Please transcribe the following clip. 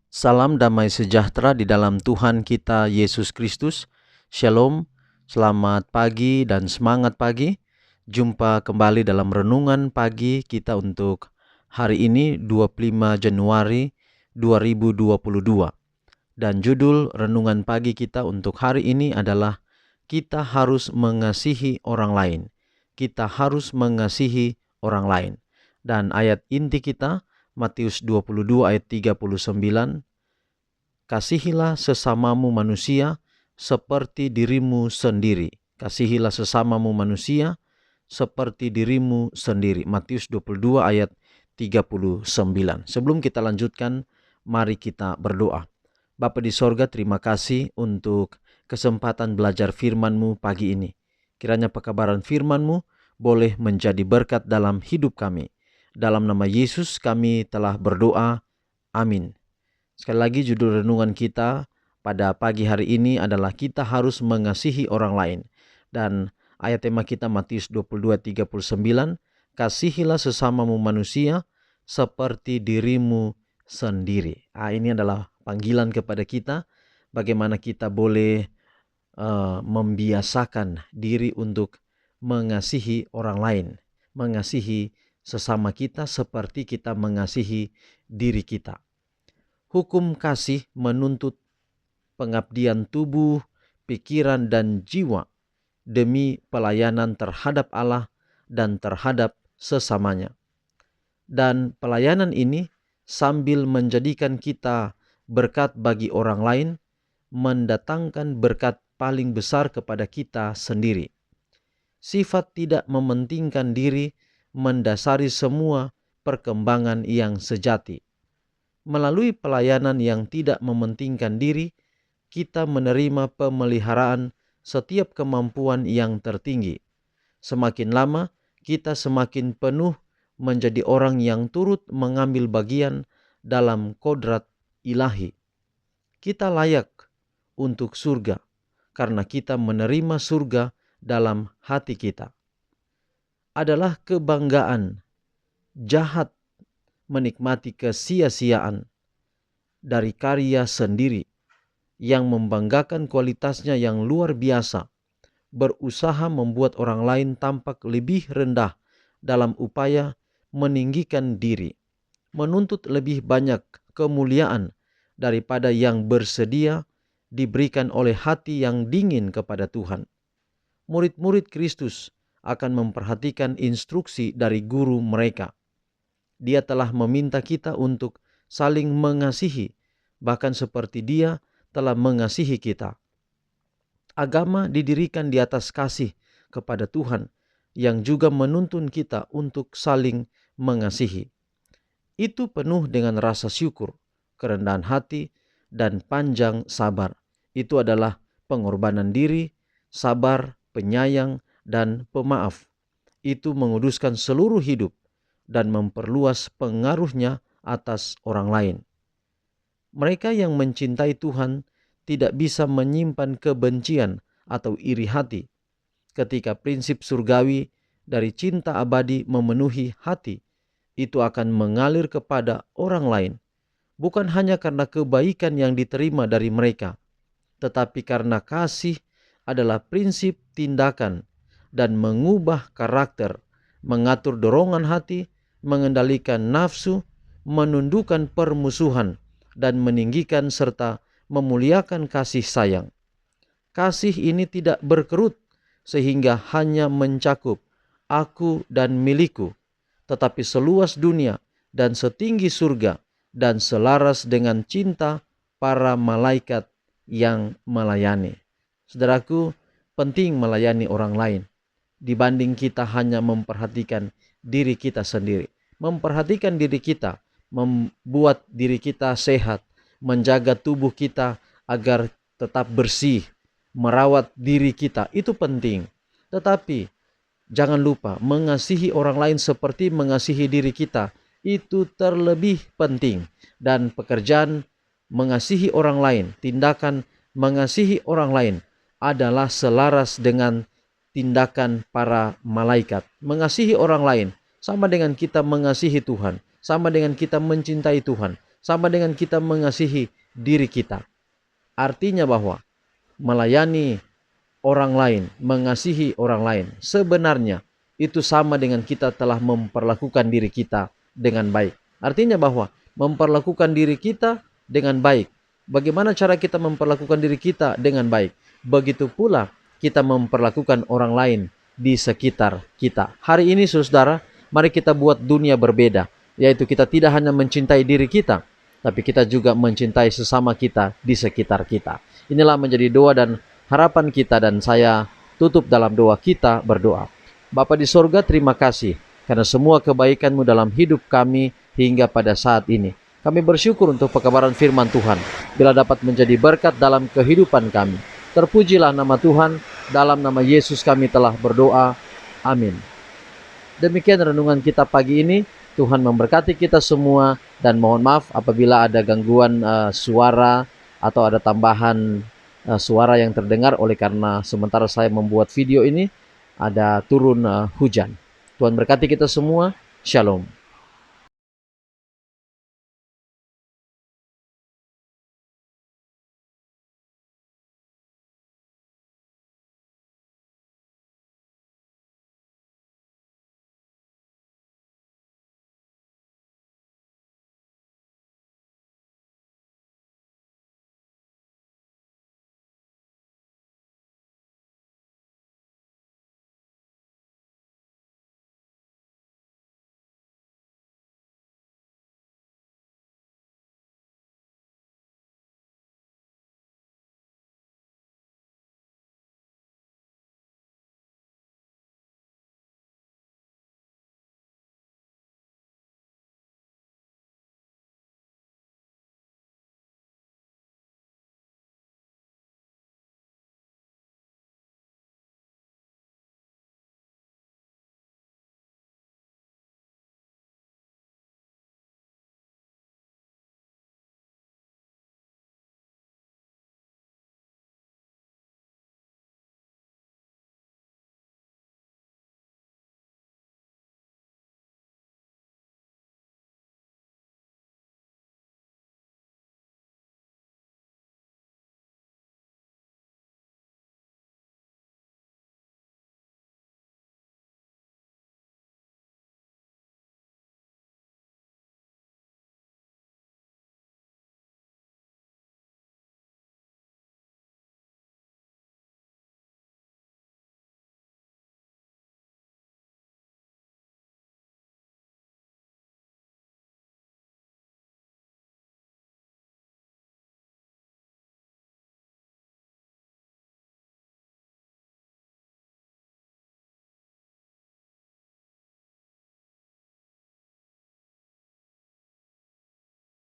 Salam damai sejahtera di dalam Tuhan kita Yesus Kristus. Shalom, selamat pagi dan semangat pagi. Jumpa kembali dalam renungan pagi kita untuk hari ini 25 Januari 2022. Dan judul renungan pagi kita untuk hari ini adalah kita harus mengasihi orang lain. Kita harus mengasihi orang lain. Dan ayat inti kita Matius 22 ayat 39, kasihilah sesamamu manusia seperti dirimu sendiri. Kasihilah sesamamu manusia seperti dirimu sendiri. Matius 22 ayat 39. Sebelum kita lanjutkan, mari kita berdoa. Bapa di sorga, terima kasih untuk kesempatan belajar firman-Mu pagi ini. Kiranya pekabaran firman-Mu boleh menjadi berkat dalam hidup kami. Dalam nama Yesus kami telah berdoa. Amin. Sekali lagi judul renungan kita pada pagi hari ini adalah kita harus mengasihi orang lain. Dan ayat tema kita Matius 22:39, kasihilah sesamamu manusia seperti dirimu sendiri. Ini adalah panggilan kepada kita bagaimana kita boleh membiasakan diri untuk mengasihi orang lain, mengasihi sesama kita seperti kita mengasihi diri kita. Hukum kasih menuntut pengabdian tubuh, pikiran, dan jiwa demi pelayanan terhadap Allah dan terhadap sesamanya. Dan pelayanan ini sambil menjadikan kita berkat bagi orang lain, mendatangkan berkat paling besar kepada kita sendiri. Sifat tidak mementingkan diri mendasari semua perkembangan yang sejati. Melalui pelayanan yang tidak mementingkan diri, kita menerima pemeliharaan setiap kemampuan yang tertinggi. Semakin lama, kita semakin penuh menjadi orang yang turut mengambil bagian dalam kodrat ilahi. Kita layak untuk surga karena kita menerima surga dalam hati kita. Adalah kebanggaan jahat menikmati kesia-siaan dari karya sendiri yang membanggakan kualitasnya yang luar biasa, berusaha membuat orang lain tampak lebih rendah dalam upaya meninggikan diri, menuntut lebih banyak kemuliaan daripada yang bersedia diberikan oleh hati yang dingin kepada Tuhan. Murid-murid Kristus akan memperhatikan instruksi dari guru mereka. Dia telah meminta kita untuk saling mengasihi, bahkan seperti Dia telah mengasihi kita. Agama didirikan di atas kasih kepada Tuhan yang juga menuntun kita untuk saling mengasihi. Itu penuh dengan rasa syukur, kerendahan hati, dan panjang sabar. Itu adalah pengorbanan diri, sabar, penyayang, dan pemaaf. Itu menguduskan seluruh hidup dan memperluas pengaruhnya atas orang lain. Mereka yang mencintai Tuhan tidak bisa menyimpan kebencian atau iri hati. Ketika prinsip surgawi dari cinta abadi memenuhi hati, itu akan mengalir kepada orang lain, bukan hanya karena kebaikan yang diterima dari mereka, tetapi karena kasih adalah prinsip tindakan dan mengubah karakter, mengatur dorongan hati, mengendalikan nafsu, menundukkan permusuhan, dan meninggikan serta memuliakan kasih sayang. Kasih ini tidak berkerut sehingga hanya mencakup aku dan milikku, tetapi seluas dunia dan setinggi surga dan selaras dengan cinta para malaikat yang melayani. Saudaraku, penting melayani orang lain dibanding kita hanya memperhatikan diri kita sendiri. Memperhatikan diri kita, membuat diri kita sehat, menjaga tubuh kita agar tetap bersih, merawat diri kita, itu penting. Tetapi jangan lupa mengasihi orang lain seperti mengasihi diri kita, itu terlebih penting. Dan pekerjaan mengasihi orang lain, tindakan mengasihi orang lain adalah selaras dengan tindakan para malaikat. Mengasihi orang lain sama dengan kita mengasihi Tuhan, sama dengan kita mencintai Tuhan, sama dengan kita mengasihi diri kita. Artinya bahwa melayani orang lain, mengasihi orang lain, sebenarnya itu sama dengan kita telah memperlakukan diri kita dengan baik. Artinya bahwa memperlakukan diri kita dengan baik. Bagaimana cara kita memperlakukan diri kita dengan baik? Begitu pula kita memperlakukan orang lain di sekitar kita. Hari ini saudara, mari kita buat dunia berbeda. Yaitu kita tidak hanya mencintai diri kita, tapi kita juga mencintai sesama kita di sekitar kita. Inilah menjadi doa dan harapan kita, dan saya tutup dalam doa. Kita berdoa. Bapa di sorga, terima kasih karena semua kebaikan-Mu dalam hidup kami hingga pada saat ini. Kami bersyukur untuk pekabaran firman Tuhan, bila dapat menjadi berkat dalam kehidupan kami. Terpujilah nama Tuhan, dalam nama Yesus kami telah berdoa. Amin. Demikian renungan kita pagi ini. Tuhan memberkati kita semua, dan mohon maaf apabila ada gangguan suara atau ada tambahan suara yang terdengar oleh karena sementara saya membuat video ini ada turun hujan. Tuhan berkati kita semua. Shalom.